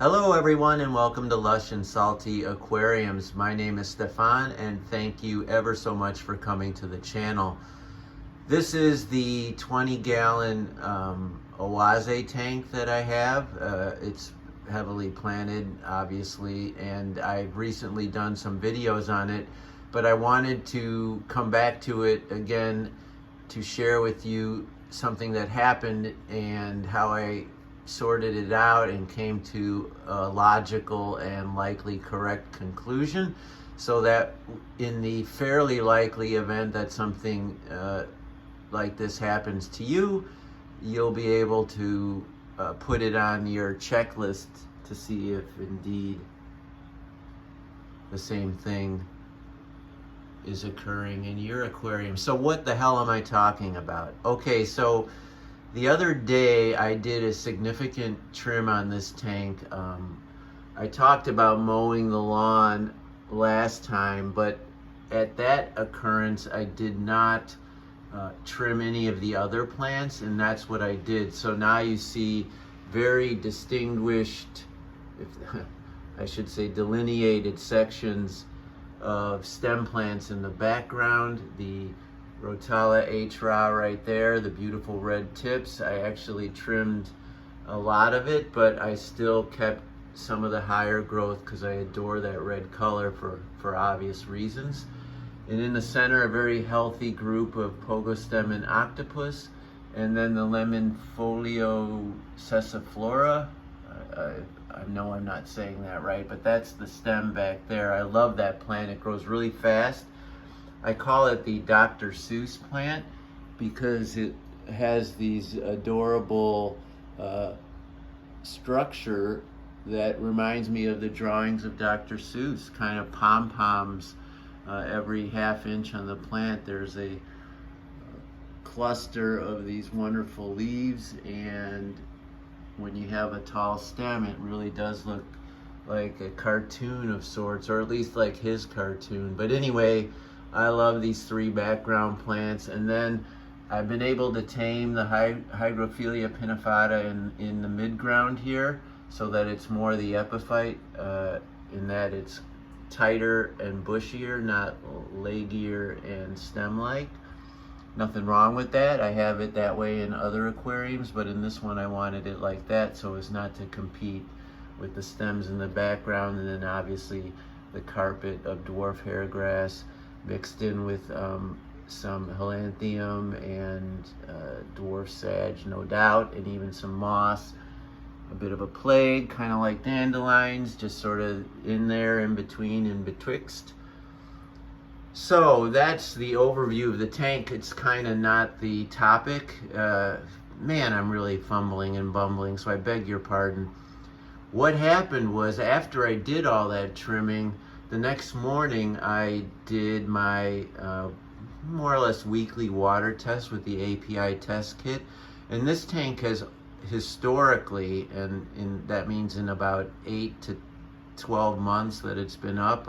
Hello everyone and welcome to Lush and Salty Aquariums. My name is Stefan and thank you ever so much for coming to the channel. This is the 20-gallon Oase tank that I have. It's heavily planted obviously, and I've recently done some videos on it, but I wanted to come back to it again to share with you something that happened and how I sorted it out and came to a logical and likely correct conclusion, so that in the fairly likely event that something like this happens to you, you'll be able to put it on your checklist to see if indeed the same thing is occurring in your aquarium. So what the hell am I talking about? Okay, so the other day I did a significant trim on this tank. I talked about mowing the lawn last time, but at that occurrence I did not trim any of the other plants, and that's what I did. So now you see very distinguished, I should say delineated sections of stem plants in the background. The Rotella H-Ra right there, the beautiful red tips. I actually trimmed a lot of it, but I still kept some of the higher growth because I adore that red color for obvious reasons. And in the center, a very healthy group of Pogostem and Octopus, and then the Lemon Folio Sessiflora. I know I'm not saying that right, but that's the stem back there. I love that plant. It grows really fast. I call it the Dr. Seuss plant because it has these adorable structure that reminds me of the drawings of Dr. Seuss, kind of pom-poms every half inch on the plant. There's a cluster of these wonderful leaves, and when you have a tall stem, it really does look like a cartoon of sorts, or at least like his cartoon. But anyway, I love these three background plants, and then I've been able to tame the Hygrophila pinifida in the midground here, so that it's more the epiphyte, in that it's tighter and bushier, not leggier and stem-like. Nothing wrong with that. I have it that way in other aquariums, but in this one I wanted it like that so as not to compete with the stems in the background, and then obviously the carpet of dwarf hairgrass mixed in with some Helanthium and dwarf sage, no doubt, and even some moss. A bit of a plague, kind of like dandelions, just sort of in there, in between and betwixt. So that's the overview of the tank. It's kind of not the topic. Man, I'm really fumbling and bumbling, so I beg your pardon. What happened was, after I did all that trimming, the next morning I did my more or less weekly water test with the API test kit. And this tank has historically, and that means in about 8 to 12 months that it's been up,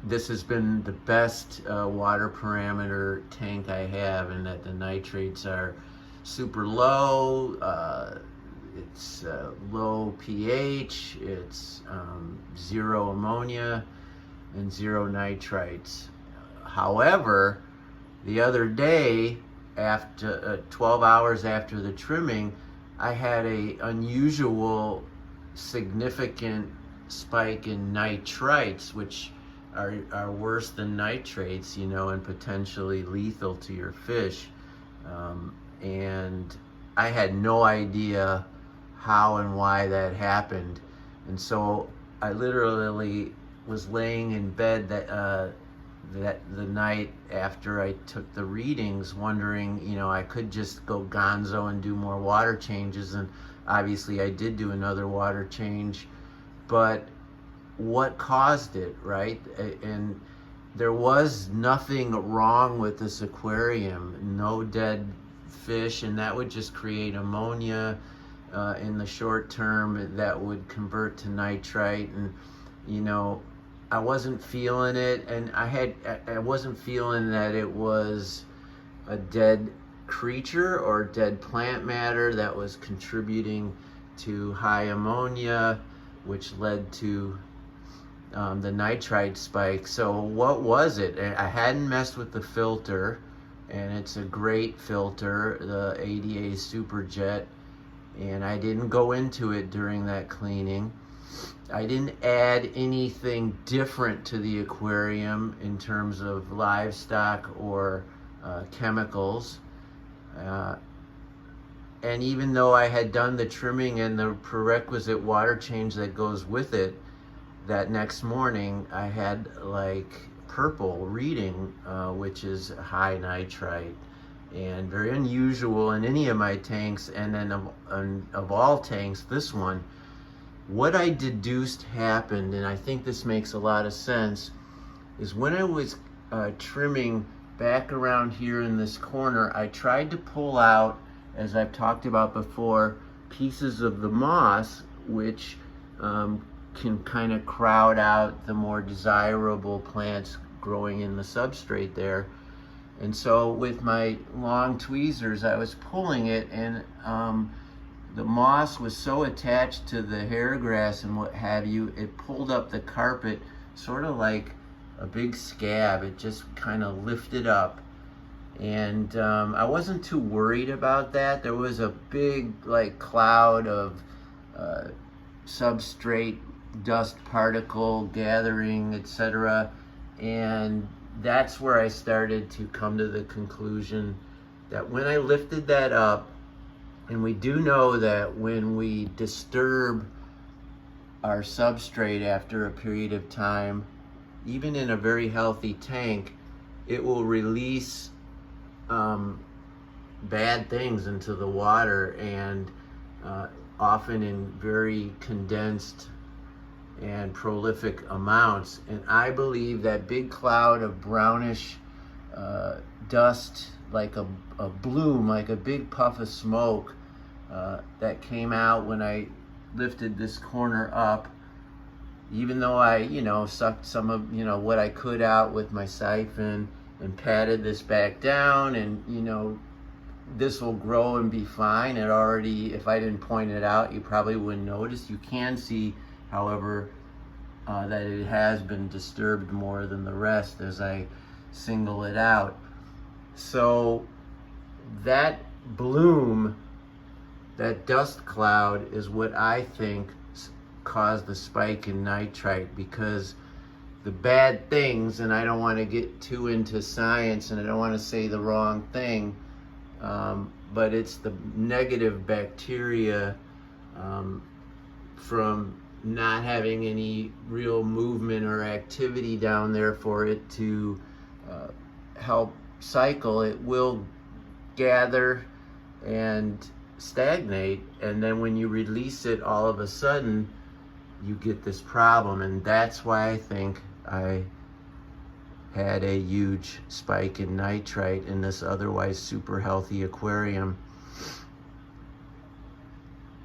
this has been the best water parameter tank I have, and that the nitrates are super low. It's low pH, it's 0 ammonia and 0 nitrites. However, the other day, after 12 hours after the trimming, I had a unusual significant spike in nitrites, which are worse than nitrates, you know, and potentially lethal to your fish. And I had no idea how and why that happened, and so I literally was laying in bed that the night after I took the readings, wondering, you know, I could just go gonzo and do more water changes, and obviously I did do another water change, but what caused it, right? And there was nothing wrong with this aquarium, no dead fish, and that would just create ammonia in the short term that would convert to nitrite. And you know, I wasn't feeling it, and I wasn't feeling that it was a dead creature or dead plant matter that was contributing to high ammonia, which led to the nitrite spike. So what was it? I hadn't messed with the filter, and it's a great filter, the ADA Superjet, and I didn't go into it during that cleaning. I didn't add anything different to the aquarium in terms of livestock or chemicals. And even though I had done the trimming and the prerequisite water change that goes with it, that next morning I had like purple reading, which is high nitrite, and very unusual in any of my tanks. And then of all tanks, this one, what I deduced happened, and I think this makes a lot of sense, is when I was trimming back around here in this corner, I tried to pull out, as I've talked about before, pieces of the moss, which can kind of crowd out the more desirable plants growing in the substrate there. And so with my long tweezers, I was pulling it, and the moss was so attached to the hair grass and what have you, it pulled up the carpet sort of like a big scab. It just kind of lifted up. And I wasn't too worried about that. There was a big like cloud of substrate dust particle gathering, etc. And that's where I started to come to the conclusion that when I lifted that up, and we do know that when we disturb our substrate after a period of time, even in a very healthy tank, it will release bad things into the water, and often in very condensed and prolific amounts. And I believe that big cloud of brownish dust, like a bloom, like a big puff of smoke that came out when I lifted this corner up, even though I, sucked some of, what I could out with my siphon and patted this back down, and, this will grow and be fine. It already, if I didn't point it out, you probably wouldn't notice. You can see, however, that it has been disturbed more than the rest as I single it out. So that bloom, that dust cloud, is what I think caused the spike in nitrite, because the bad things, and I don't want to get too into science and I don't want to say the wrong thing, but it's the negative bacteria from not having any real movement or activity down there for it to help cycle. It will gather and stagnate, and then when you release it, all of a sudden you get this problem. And that's why I think I had a huge spike in nitrite in this otherwise super healthy aquarium.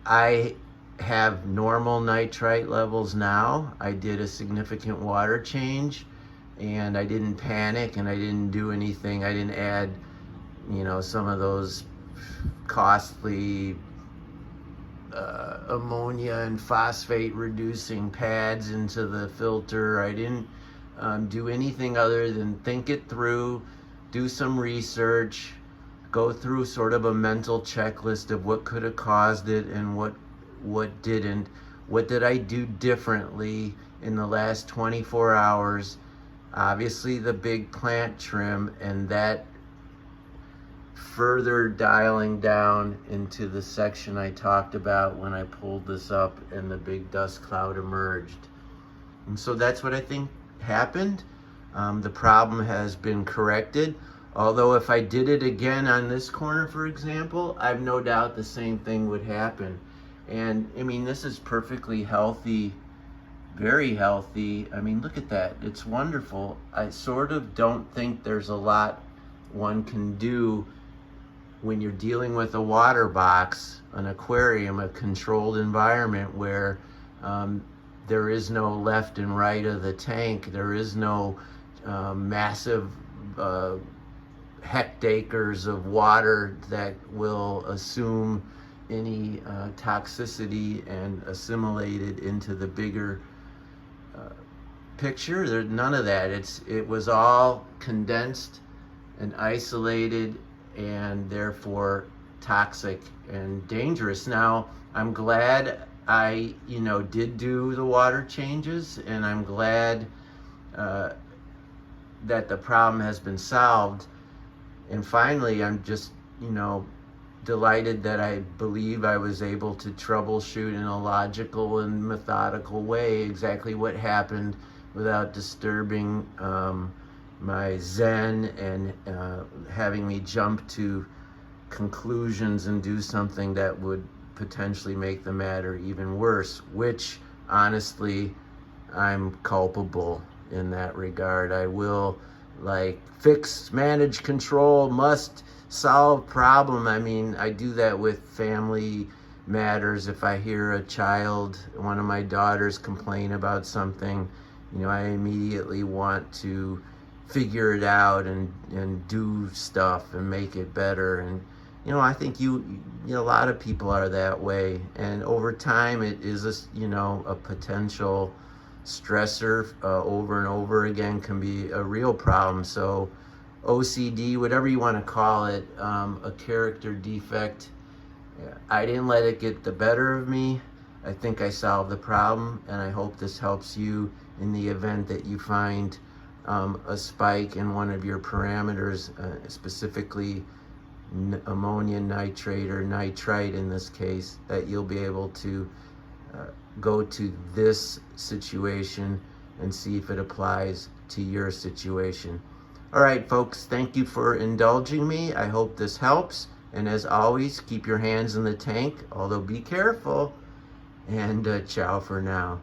I have normal nitrite levels now. I did a significant water change, and I didn't panic, and I didn't do anything. I didn't add, some of those costly ammonia and phosphate reducing pads into the filter. I didn't do anything other than think it through, do some research, go through sort of a mental checklist of what could have caused it and what didn't. What did I do differently in the last 24 hours? Obviously the big plant trim, and that further dialing down into the section I talked about when I pulled this up and the big dust cloud emerged. And so that's what I think happened. The problem has been corrected. Although if I did it again on this corner, for example, I've no doubt the same thing would happen. And I mean, this is perfectly healthy, very healthy. I mean, look at that. It's wonderful. I sort of don't think there's a lot one can do when you're dealing with a water box, an aquarium, a controlled environment where there is no left and right of the tank. There is no massive hectares of water that will assume any toxicity and assimilated into the bigger picture. There's none of that. It was all condensed and isolated, and therefore toxic and dangerous. Now, I'm glad I, did do the water changes, and I'm glad that the problem has been solved. And finally, I'm just, delighted that I believe I was able to troubleshoot in a logical and methodical way exactly what happened without disturbing my zen and having me jump to conclusions and do something that would potentially make the matter even worse, which honestly I'm culpable in that regard. I will fix, manage, control, must solve problem. I mean, I do that with family matters. If I hear a child, one of my daughters, complain about something, I immediately want to figure it out and do stuff and make it better. And I think a lot of people are that way, and over time it is a potential stressor. Over and over again can be a real problem. So OCD, whatever you want to call it, a character defect, I didn't let it get the better of me. I think I solved the problem, and I hope this helps you in the event that you find a spike in one of your parameters, specifically ammonium nitrate or nitrite in this case, that you'll be able to go to this situation and see if it applies to your situation. All right, folks, thank you for indulging me. I hope this helps. And as always, keep your hands in the tank, although be careful. And ciao for now.